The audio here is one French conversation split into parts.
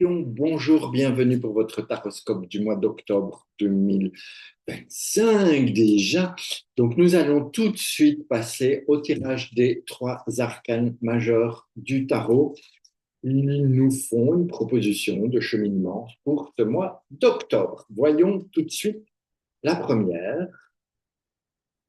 Bonjour, bienvenue pour votre taroscope du mois d'octobre 2025 déjà. Donc nous allons tout de suite passer au tirage des trois arcanes majeurs du tarot. Ils nous font une proposition de cheminement pour ce mois d'octobre. Voyons tout de suite la première,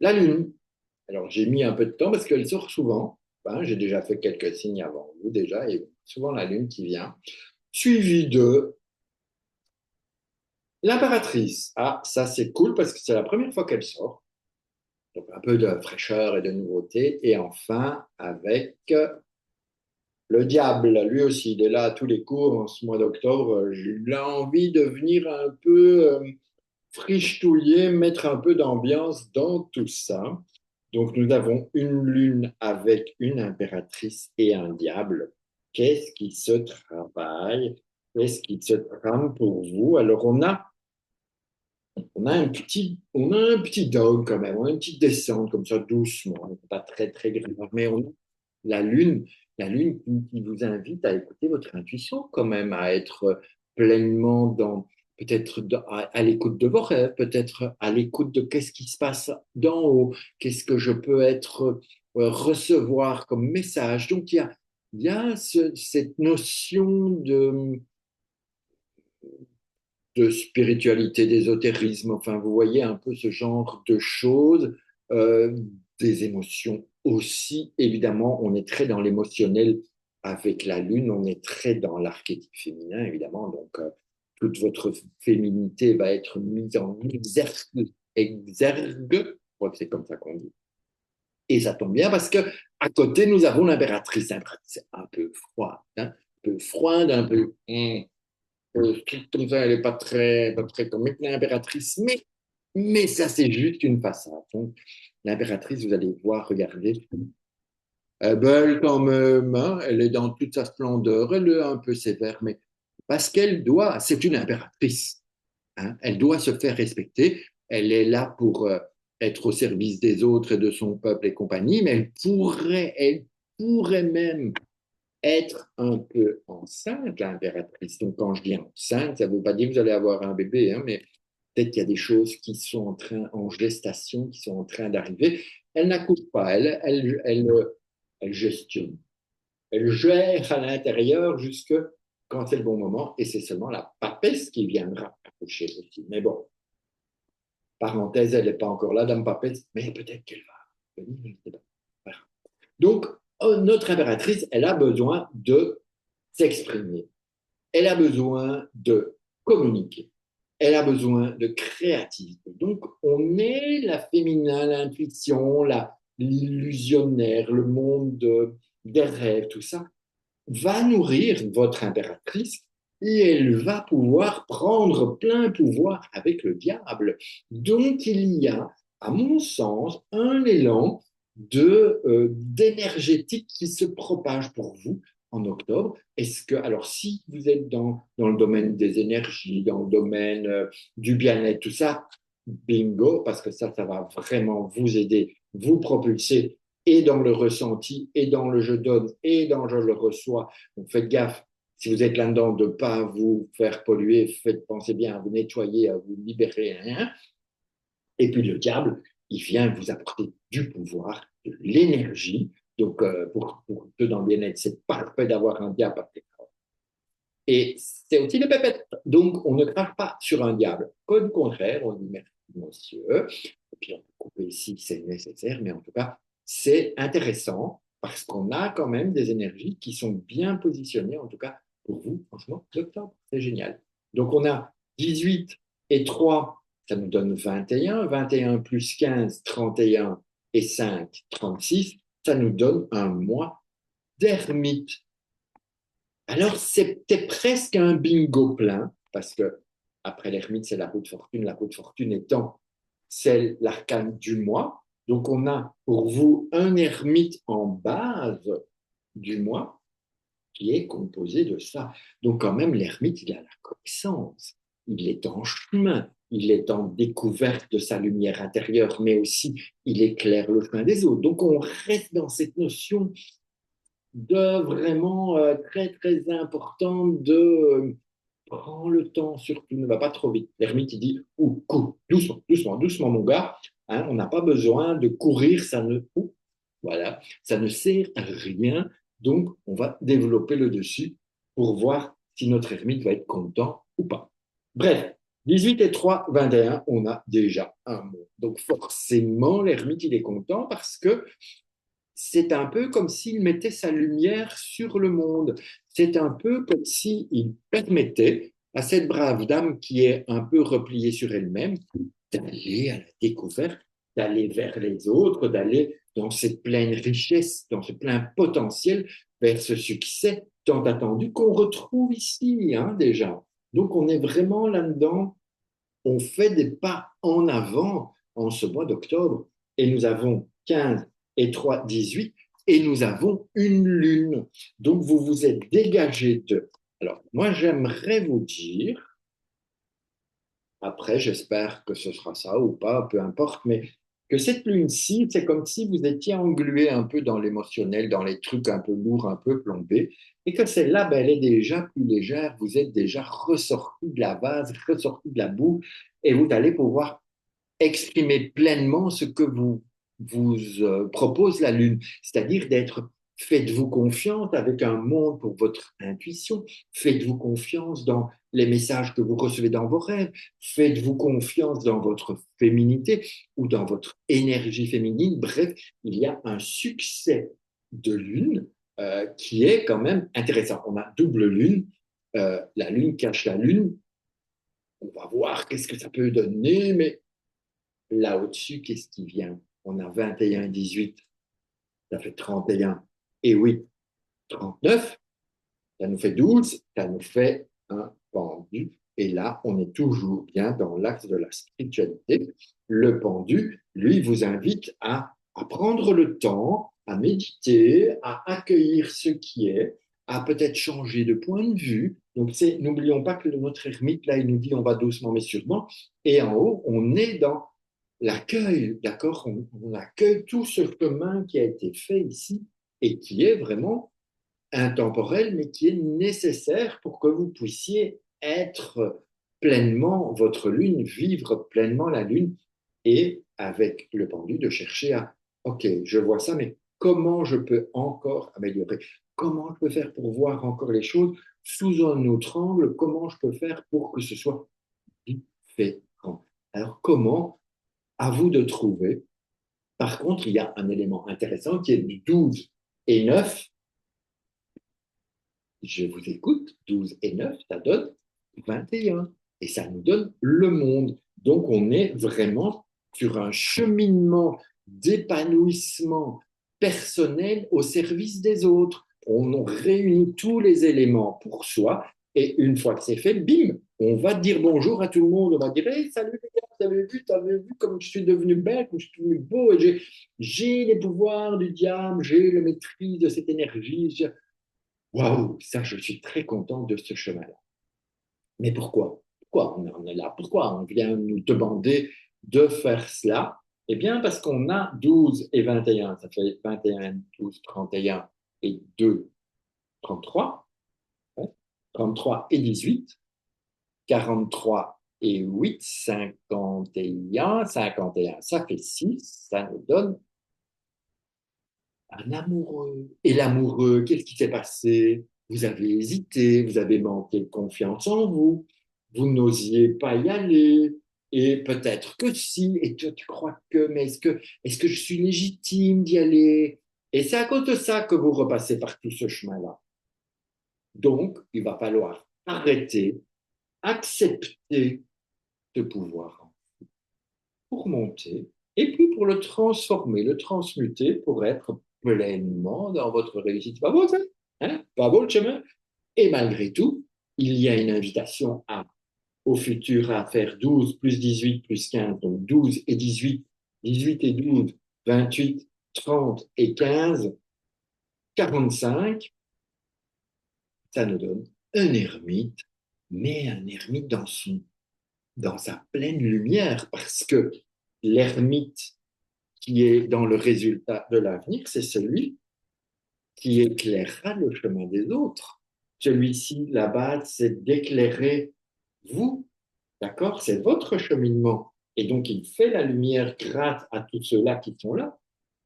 la Lune. Alors j'ai mis un peu de temps parce qu'elle sort souvent. Hein, j'ai déjà fait quelques signes avant vous déjà et souvent la Lune qui vient, suivie de l'impératrice. Ah, ça c'est cool parce que c'est la première fois qu'elle sort. Donc un peu de fraîcheur et de nouveauté. Et enfin, avec le diable, lui aussi, il est là à tous les coups en ce mois d'octobre. J'ai envie de venir un peu frichetouiller, mettre un peu d'ambiance dans tout ça. Donc nous avons une lune avec une impératrice et un diable. Qu'est-ce qui se travaille? Qu'est-ce qui se trame pour vous? Alors on a un petit down quand même, on a une petite descente comme ça doucement, pas très très grave, mais on a la lune, la lune qui vous invite à écouter votre intuition quand même, à être pleinement dans peut-être à l'écoute de vos rêves, peut-être à l'écoute de qu'est-ce qui se passe d'en haut, qu'est-ce que je peux être recevoir comme message. Donc il y a cette notion de spiritualité, d'ésotérisme, enfin, vous voyez un peu ce genre de choses, euh, des émotions aussi. Évidemment, on est très dans l'émotionnel avec la Lune, on est très dans l'archétype féminin, évidemment, donc toute votre féminité va être mise en exergue, je crois que c'est comme ça qu'on dit. Et ça tombe bien parce que à côté, nous avons l'impératrice. L'impératrice, c'est un peu froide, hein, un peu froide, un peu stricte comme ça, elle n'est pas très comme l'impératrice, mais ça, c'est juste une façade. Donc, l'impératrice, vous allez voir, regardez, belle quand même, hein, elle est dans toute sa splendeur, elle est un peu sévère, mais parce qu'elle doit, c'est une impératrice, hein, elle doit se faire respecter, elle est là pour être au service des autres et de son peuple et compagnie, mais elle pourrait même être un peu enceinte, l'impératrice. Donc, quand je dis enceinte, ça ne veut pas dire que vous allez avoir un bébé, hein, mais peut-être qu'il y a des choses qui sont en gestation, qui sont en train d'arriver. Elle n'accouche pas, elle gestionne. Elle gère à l'intérieur jusque quand c'est le bon moment, et c'est seulement la papesse qui viendra accoucher aussi. Mais bon, parenthèse, elle n'est pas encore là, Dame Papesse, mais peut-être qu'elle va venir. Voilà. Donc, notre impératrice, elle a besoin de s'exprimer. Elle a besoin de communiquer. Elle a besoin de créativité. Donc, on est la féminin, l'intuition, l'illusionnaire, le monde des rêves, tout ça, va nourrir votre impératrice et elle va pouvoir prendre plein pouvoir avec le diable. Donc, il y a, à mon sens, un élan d'énergétique qui se propage pour vous en octobre. Est-ce que, alors, si vous êtes dans le domaine des énergies, dans le domaine du bien-être, tout ça, bingo, parce que ça va vraiment vous aider, vous propulser et dans le ressenti, et dans le je donne, et dans je le reçois. Donc faites gaffe, si vous êtes là-dedans, de ne pas vous faire polluer, pensez bien à vous nettoyer, à vous libérer. Hein. Et puis le diable, il vient vous apporter du pouvoir, de l'énergie. Donc pour ceux dans le bien-être, c'est parfait d'avoir un diable. Et c'est aussi le pépette. Donc on ne crache pas sur un diable. Au contraire, on dit merci monsieur. Et puis on peut couper ici si c'est nécessaire, mais en tout cas, c'est intéressant parce qu'on a quand même des énergies qui sont bien positionnées, en tout cas pour vous, franchement, d'octobre. C'est génial. Donc on a 18 et 3, ça nous donne 21. 21 plus 15, 31 et 5, 36. Ça nous donne un mois d'ermite. Alors, c'était presque un bingo plein, parce que après l'ermite, c'est la roue de fortune. La roue de fortune étant, c'est l'arcane du mois. Donc, on a pour vous un ermite en base du mois qui est composé de ça. Donc, quand même, l'ermite, il a la connaissance. Il est en chemin. Il est en découverte de sa lumière intérieure, mais aussi il éclaire le chemin des autres. Donc, on reste dans cette notion de vraiment très, très important de prends le temps, surtout, ne va pas trop vite. L'ermite, il dit, ou cours, doucement, doucement, doucement, mon gars. Hein, on n'a pas besoin de courir, ça ne, voilà, ça ne sert à rien. Donc, on va développer le dessus pour voir si notre ermite va être content ou pas. Bref, 18 et 3, 21, on a déjà un mot. Donc, forcément, l'ermite, il est content parce que c'est un peu comme s'il mettait sa lumière sur le monde. C'est un peu comme s'il permettait à cette brave dame qui est un peu repliée sur elle-même d'aller à la découverte, d'aller vers les autres, d'aller dans cette pleine richesse, dans ce plein potentiel, vers ce succès tant attendu qu'on retrouve ici hein, déjà. Donc on est vraiment là-dedans, on fait des pas en avant en ce mois d'octobre et nous avons 15 et 3, 18 et nous avons une lune. Donc vous vous êtes dégagé de. Alors moi j'aimerais vous dire, après j'espère que ce sera ça ou pas, peu importe, mais que cette lune-ci, c'est comme si vous étiez englué un peu dans l'émotionnel, dans les trucs un peu lourds, un peu plombés, et que celle-là, ben, elle est déjà plus légère, vous êtes déjà ressorti de la vase, ressorti de la boue, et vous allez pouvoir exprimer pleinement ce que vous propose la Lune, c'est-à-dire d'être, faites-vous confiance avec un monde pour votre intuition, faites-vous confiance dans les messages que vous recevez dans vos rêves, faites-vous confiance dans votre féminité ou dans votre énergie féminine. Bref, il y a un succès de Lune qui est quand même intéressant. On a double Lune, la Lune cache la Lune, on va voir qu'est-ce que ça peut donner, mais là au-dessus, qu'est-ce qui vient? On a 21 et 18, ça fait 31. Et oui, 39, ça nous fait 12, ça nous fait un pendu. Et là, on est toujours bien dans l'axe de la spiritualité. Le pendu, lui, vous invite à prendre le temps, à méditer, à accueillir ce qui est, à peut-être changer de point de vue. Donc, n'oublions pas que notre ermite, là, il nous dit on va doucement mais sûrement. Et en haut, on est dans l'accueil, d'accord? On accueille tout ce chemin qui a été fait ici et qui est vraiment intemporel, mais qui est nécessaire pour que vous puissiez être pleinement votre lune, vivre pleinement la lune, et avec le pendu, de chercher à, OK, je vois ça, mais comment je peux encore améliorer? Comment je peux faire pour voir encore les choses sous un autre angle? Comment je peux faire pour que ce soit différent? Alors, comment? À vous de trouver. Par contre, il y a un élément intéressant qui est du 12 et 9. Je vous écoute, 12 et 9, ça donne 21. Et ça nous donne le monde. Donc, on est vraiment sur un cheminement d'épanouissement personnel au service des autres. On réunit tous les éléments pour soi. Et une fois que c'est fait, bim, on va dire bonjour à tout le monde. On va dire hey, salut les gars, vous avez vu comme je suis devenu belle, comme je suis devenu beau. Et j'ai les pouvoirs du diable, j'ai la maîtrise de cette énergie. Waouh, ça, je suis très content de ce chemin-là. Mais pourquoi? Pourquoi on en est là? Pourquoi on vient nous demander de faire cela? Eh bien, parce qu'on a 12 et 21, ça fait 21, 12, 31 et 2, 33, hein, 33 et 18, 43 et 8, 51, 51, ça fait 6, ça nous donne un amoureux. Et l'amoureux, qu'est-ce qui s'est passé? Vous avez hésité, vous avez manqué de confiance en vous, vous n'osiez pas y aller, et peut-être que si, et toi tu crois que, mais est-ce que je suis légitime d'y aller? Et c'est à cause de ça que vous repassez par tout ce chemin-là. Donc, il va falloir arrêter, accepter ce pouvoir pour monter, et puis pour le transformer, le transmuter pour être pleinement dans votre réussite. Pas beau, ça? Hein? Pas beau le chemin? Et malgré tout, il y a une invitation au futur à faire 12 plus 18 plus 15, donc 12 et 18, 18 et 12, 28, 30 et 15, 45, ça nous donne un ermite, mais un ermite dans sa pleine lumière, parce que l'ermite qui est dans le résultat de l'avenir, c'est celui qui éclairera le chemin des autres. Celui-ci, la base, c'est d'éclairer vous, d'accord? C'est votre cheminement. Et donc, il fait la lumière grâce à tous ceux-là qui sont là.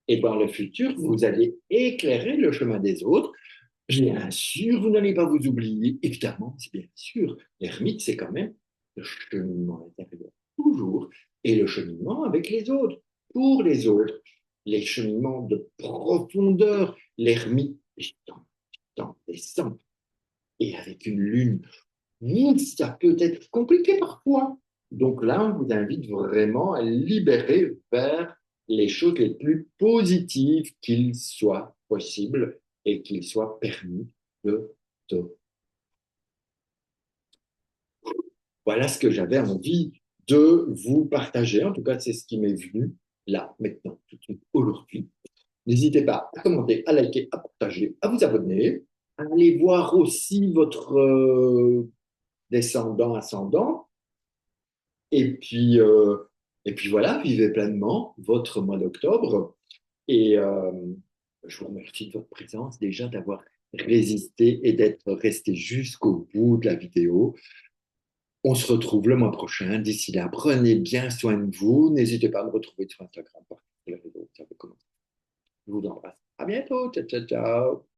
Et dans le futur, vous allez éclairer le chemin des autres. Bien sûr, vous n'allez pas vous oublier. Évidemment, c'est bien sûr. L'ermite, c'est quand même le cheminement intérieur, toujours. Et le cheminement avec les autres, pour les autres. Les cheminements de profondeur. L'ermite descend. Et avec une lune, ça peut être compliqué parfois. Donc là, on vous invite vraiment à libérer vers les choses les plus positives qu'il soit possible et qu'il soit permis de te. Voilà ce que j'avais envie de vous partager. En tout cas, c'est ce qui m'est venu là, maintenant, tout de suite, aujourd'hui. N'hésitez pas à commenter, à liker, à partager, à vous abonner, à aller voir aussi votre descendant, ascendant. Et puis, euh, et puis voilà, vivez pleinement votre mois d'octobre. Et je vous remercie de votre présence, déjà d'avoir résisté et d'être resté jusqu'au bout de la vidéo. On se retrouve le mois prochain. D'ici là, prenez bien soin de vous. N'hésitez pas à me retrouver sur Instagram, par les réseaux, vous savez comment. Je vous embrasse. À bientôt. Ciao, ciao, ciao.